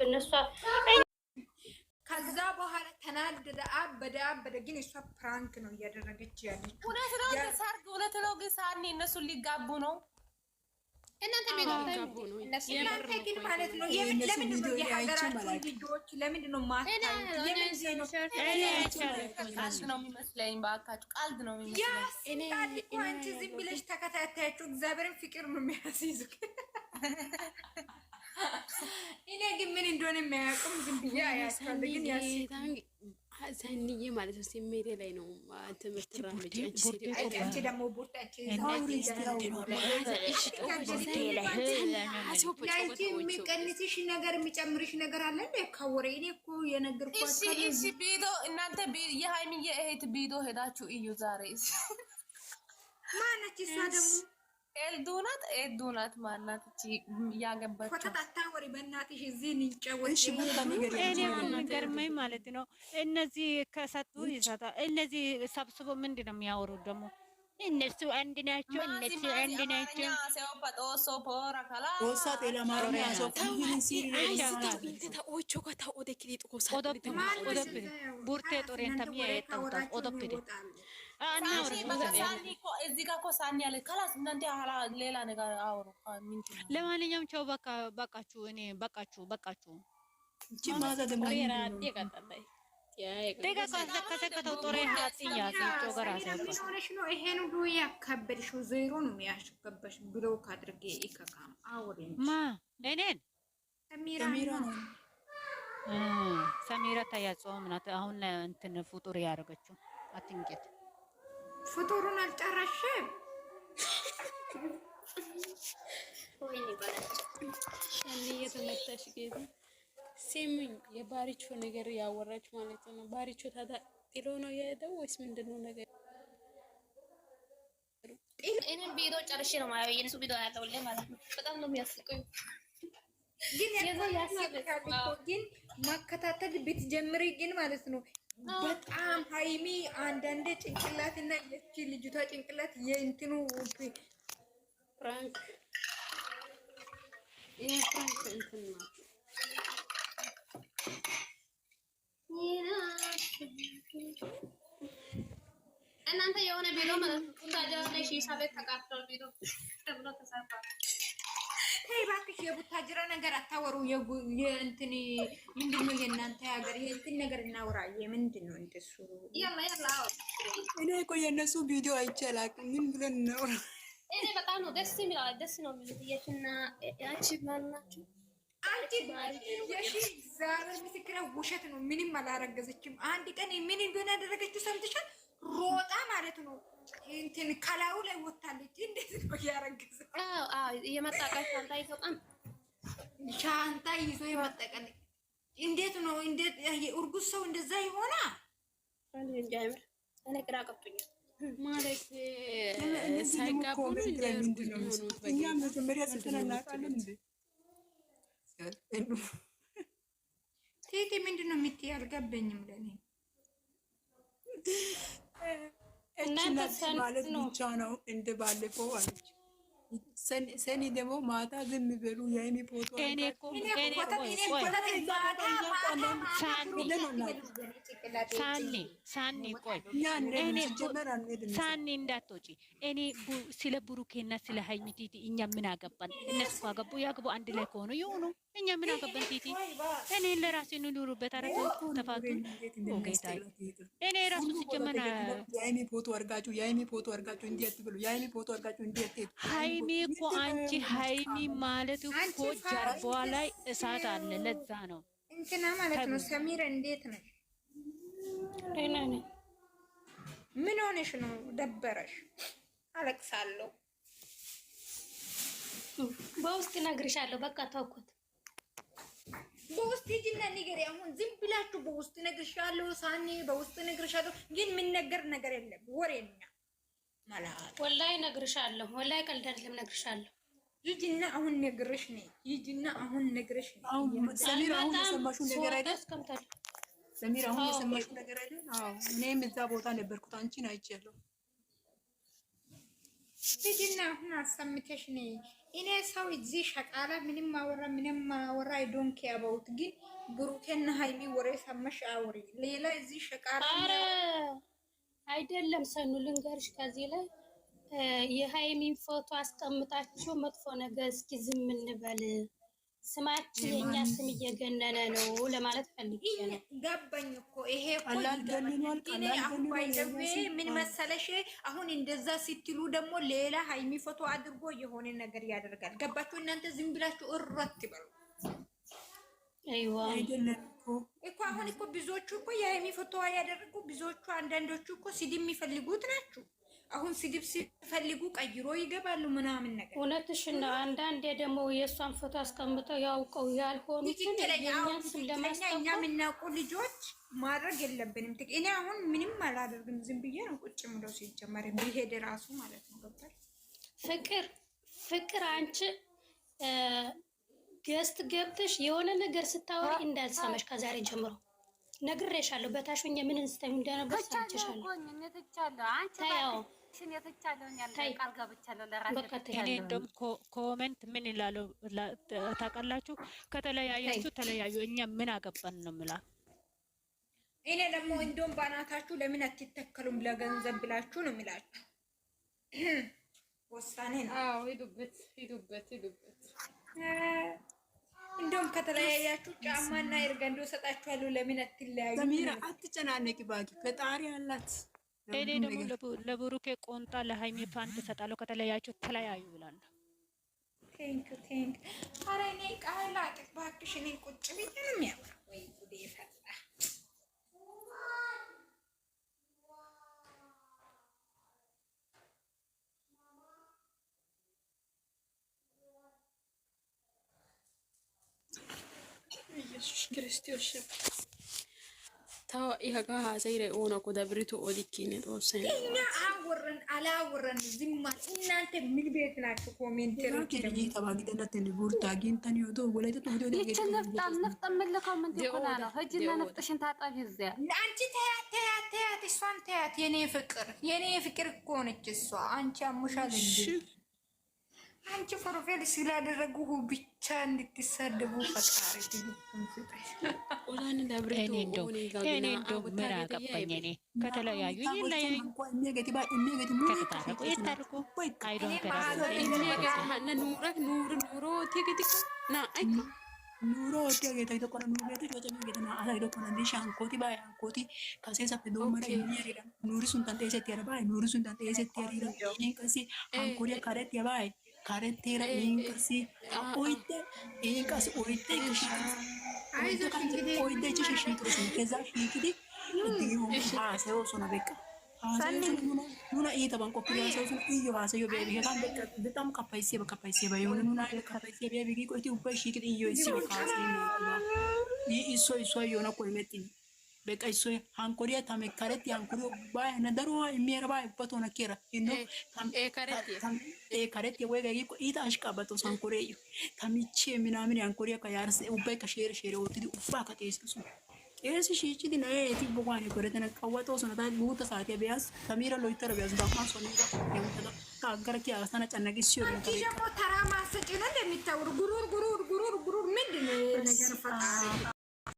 እነሱ ከዛ በኋላ ተናደደ፣ አበደ። ግን እሷ ፕራንክ ነው እያደረገች ያለች። እውነት ነው። ሰርግ እውነት ነው። ግን ሳኒ እነሱ ሊጋቡ ነው። እናንተ ግን ማለት ነው ለምንድን ነው የሀገራችን ልጆች ለምንድን ነው ቀልድ ነው የሚመስለኝ። በአካችሁ ቀልድ ነው የሚመስለኝ። አንቺ ዝም ብለሽ ተከታታያቸው እግዚአብሔርን ፍቅር ነው የሚያስይዙ። እኔ ግን ምን እንደሆነ የሚያውቁም ዝም ብዬ አያቸዋለሁ። ግን ሰኒዬ ማለት ነው ስሜቴ ላይ ነው ትምህርት ራመጭ አንቺ ደግሞ ቡርታች የሚቀንስሽ ነገር የሚጨምርሽ ነገር አለ እንደ ከወሬ እኔ እኮ የነገርኳቸው። እሺ ቢዶ እናንተ የሃይሚዬ እህት ቢዶ ሄዳችሁ እዩ ዛሬ። ማነች እሷ ደግሞ? ኤልዱ ናት ማናት? እቺ ያገባች ወጣት አታወሪ በእናትሽ። እዚህ እንጫወት። እሺ እኔ ገርመኝ ማለት ነው። እነዚህ ከሰጡ ይሰጣ እነዚህ ሰብስቦ ምንድን ነው የሚያወሩት ደግሞ? እነሱ አንድ ናቸው፣ እነሱ አንድ ናቸው። ቡርቴ ጦሬን ተሚያ የጠውታ ኦዶፕዴ ለማንኛውም ቻው፣ በቃችሁ። እኔ በቃችሁ። ይሄን ሁሉ ያካበድሽው ዜሮ ነው የሚያስገባሽ ብሎ ካድርጌ ይከካም ማ እኔን ሰሚራ ታያጾም ናት። አሁን እንትን ፍጡር ያደረገችው አትንቄት ፍጡሩን አልጨረሽም። ወይኔ ባላችሁ እኔ የተመታሽ ጌታ ሲሙኝ የባሪቾ ነገር ያወራች ማለት ነው። ባሪቾ ታዲያ ጥሎ ነው የሄደው ወይስ ምንድነው ነገር? እኔ ቪዲዮ ጨርሼ ነው ማለት የነሱ ቪዲዮ ያለው ማለት ነው። በጣም ነው የሚያስቀው። ግን መከታተል ብትጀምሪ ግን ማለት ነው በጣም ሃይሚ አንዳንዴ ጭንቅላትና የቺ ልጅቷ ጭንቅላት የእንትኑ ፍራንክ እንትን ነው። እናንተ የሆነ ቪዲዮ ማለት ነው ታዲያ ላይ ሺሻ ቤት ተቃጥሎ ቪዲዮ ተብሎ ተሰርቷል። ተይ እባክሽ የቡታጅራ ነገር አታወሩ። የእንትን ምንድነው የእናንተ ሀገር የእንትን ነገር እናውራ። የምንድን ነው እንደሱ? ያላ እኔ እኮ የእነሱ ቪዲዮ አይቼ አላውቅም። ምን ብለን እናውራ? እኔ በጣም ነው ደስ የሚለው። ደስ ነው የሚሉት የሽና ያቺ ማናችሁ አንቺ የሺ ዛሬ ምስክር ውሸት ነው። ምንም አላረገዘችም። አንድ ቀን ምን እንደሆነ ያደረገችው ሰምተሻል? ሮጣ ማለት ነው እንትን ከላዩ ላይ ወጣለች። እንዴት ነው ያረገዘ? የመጣቀል ሻንጣ ይዘጣም ሻንጣ ይዞ የመጣቀል እንዴት ነው? እንዴት እርጉዝ ሰው እንደዛ ይሆና? እንጃምር እኔ ግራ ገብቶኛል ማለት ሳይጋቡ ምንድን ነው የሚሆኑት? እኛ መጀመሪያ ስትናናቃለን እንዴ ቴቴ ምንድን ነው የምትይ? አልገባኝም ለኔ እናንተ ማለት ብቻ ነው እንደ ባለፈው አለች። ሰኒ ደግሞ ማታ ዝም ብሉ የኔ ፎቶ ሳኒ ቆይ ሳኒ እንዳትወጪ። እኔ ስለ ብሩኬና ስለ ሃይሚ ቲቲ እኛ ምን አገባን? እነሱ ካገቡ ያግቡ፣ አንድ ላይ ከሆኑ ይሁኑ። እኛ ምን አገባን? ቲቲ እኔ ለራሴ ኑሩበት። አረፈ ተፋቱ ኦኬታ እኔ ራሱ ሲጀመር የሃይሚ ፎቶ አርጋችሁ እንዴት ብሉ የሃይሚ ፎቶ አርጋችሁ እንዴት ሃይሚ እኮ አንቺ ሃይሚ ማለት እኮ ጀርባዋ ላይ እሳት አለ። ለዛ ነው እንትና ማለት ነው። ሰሚር እንዴት ነሽ? ደህና ነኝ። ምን ሆነሽ ነው? ደበረሽ? አለቅሳለሁ። በውስጥ እነግርሻለሁ። በቃ ተውኩት። በውስጥ ሂጂና ንገሪ። አሁን ዝም ብላችሁ በውስጥ እነግርሻለሁ፣ ሳኒ በውስጥ እነግርሻለሁ። ግን ምን ነገር የለም ወሬኛ ማለት ወላሂ እነግርሻለሁ። ወላሂ ቀልድ አይደለም እነግርሻለሁ። ሂጂና አሁን ነግርሽ ነኝ። ሂጂና አሁን ነግርሽ ነኝ። ሰሚር አሁን የሰማሽው ነገር አይደል? ሰሚር አሁን የሰማሽው ነገር አይደል? አዎ እኔም እዛ ቦታ ነበርኩት። አንቺን አይቻለሁ። ሂጂና አሁን አሰምተሽ ነይ። እኔ ሰው እዚህ ሸቃላ ምንም ማወራ ዶንክ ያበውት ግን ብሩኬና ሃይሚ ወሬ ሰማሽ አውሪ። ሌላ እዚህ ሸቃላ አረ አይደለም ሰኑ ልንገርሽ፣ ከዚህ ላይ የሃይሚን ፎቶ አስቀምጣችሁ መጥፎ ነገር እስኪ ዝም እንበል። ስማችን የኛ ስም እየገነነ ነው ለማለት ፈልጌ ነው። ገባኝ እኮ ይሄ ምን መሰለሽ፣ አሁን እንደዛ ስትሉ ደግሞ ሌላ ሃይሚ ፎቶ አድርጎ የሆነ ነገር ያደርጋል። ገባችሁ እናንተ? ዝም ብላችሁ እረት ይበሉ። አይዋ እኮ አሁን እኮ ብዙዎቹ እኮ የሃይሚ ፎቶ ያደረጉ ብዙዎቹ፣ አንዳንዶቹ እኮ ስድብ የሚፈልጉት ናቸው። አሁን ስድብ ሲፈልጉ ቀይሮ ይገባሉ ምናምን ነገር። እውነትሽን ነው። አንዳንዴ ደግሞ የእሷን ፎቶ አስቀምጠው ያውቀው ያልሆኑትን የእኛን ስም ለማስታወቅ እኛ የምናውቁ ልጆች ማድረግ የለብንም። እኔ አሁን ምንም አላደርግም፣ ዝም ብዬ ነው ቁጭ ምለው። ሲጀመር ቢሄድ ራሱ ማለት ነው። ገባል ፍቅር አንቺ ገስት ገብተሽ የሆነ ነገር ስታወሪ እንዳልሰማሽ ከዛሬ ጀምሮ ነግሬሻለሁ። በታሽኝ ምን እንስተም እንደነበር ሰምቼሻለሁ። እኔ እንደውም ኮሜንት ምን ይላሉ ታውቃላችሁ? ከተለያያችሁ ተለያዩ፣ እኛ ምን አገባን ነው የምላ። እኔ ደግሞ እንደውም ባናታችሁ ለምን አትተከሉም? ለገንዘብ ብላችሁ ነው የምላችሁ። ወሳኔ ነው። አዎ ሂዱበት። እንደውም ከተለያያችሁ ጫማና እርገንዶ ሰጣችኋለሁ። ለምን አትለያዩ? ሰሚራ አትጨናነቂ ባኪ፣ ፈጣሪ አላት። እኔ ደግሞ ለብሩኬ ቆንጣ ለሃይሚ ፓንት ሰጣለሁ። ከተለያያችሁ ተለያዩ ብላለሁ። ቴንክ አረ እኔ ቃላ ጥባክሽ እኔ ቁጭ ብዬ ነው የሚያወራው። ወይ ጉዴ ፈላ። ኢየሱስ ክርስቶስ ታው ይሄጋ ዘይረ ኦና ኮ ደብሪቱ ኦዲኪኔ ጦሰን እኛ አላወረን ዝም ማለት እናንተ ምን ቤት ናችሁ? ኮሜንተሮች ደግሞ ተባግደናት ቡርታ ጊንተን ይወዶ ወለደ ወደ ወደ ነፍጥ መልካው ምን ትቆና ነው? ሂጂና ነፍጥሽን ታጣቢ እዚያ። አንቺ ተያት እሷን ተያት። የኔ ፍቅር እኮ ነች እሷ። አንቺ አሙሻል እንዴ? አንቺ ፕሮፋይል ስላደረጉ ብቻ እንድትሳደቡ ፈጣሪ ኦላን ደብሪቱ እኔ እንደው ምን አገባኝ? እኔ ከተለያዩ ይለያዩ፣ ከተታረቁ ይታረቁ። አይዶን ኑሮ ቲግቲክ ና አይ ኑሮ ወዲያ ተቆና ኑሮ ወዲያ ገተና አሳይዶ ኮና ዲሻንኮቲ ባይ አንኮቲ ካሴሳፍ ዶመረ ይሪዳ ኑሪ ሱንታን ተይሰት ያረባ ኑሪ ሱንታን ተይሰት ያሪዳ ከሲ አንኮሪያ ካረት ያባይ ካረቴራ ኢንከሲ ኦይቴ ኢንከስ ኦይቴ ከሺ ኦይቴ ቺ ከዛ ሺክዲ እንዲሁ አሰው ሶና በቃ ኑና ኢተባን ኮፒያ ሰው ሱን እዩ አሰዮ ቤቢ ሄታን በጣም ካፓይሲ ባይሆን ኑና ካፓይሲ ቤቢ ቆይቲ ኡባይ ሺክዲ እዩ እሲ ካሲ ይሶ የሆነ ቆይመት በቃ ይሶ አንኮሪያ ታመካረት አንኮሪዮ ባይ ነደሩ የሚያረባ በቶና ኬራ ኢኖ ካረት ወይ ጋር ኢታ አሽቃበቶ አንኮሪዮ ታሚቼ ምናምን አንኮሪያ ካያርስ ኡባይ ከሼር ወጥዲ ኡፋ ከቴስሱ ኤስ ሺቺ ዲና ኤቲ ቦጋኒ ኮረተና ቀወጦ ሶናታ ጉታ ሳቴ ቢያስ ሰሚራ ሎይተር ቢያስ ዳማ ሶኒጋ የምተዳ ታገር ኪ አስተና ጨነቂ ሲዩ አንቺ ደግሞ ተራ ማሰጭ ነው እንደሚታወሩ ጉሩር ምንድን ነው ነገር ፈጣሪ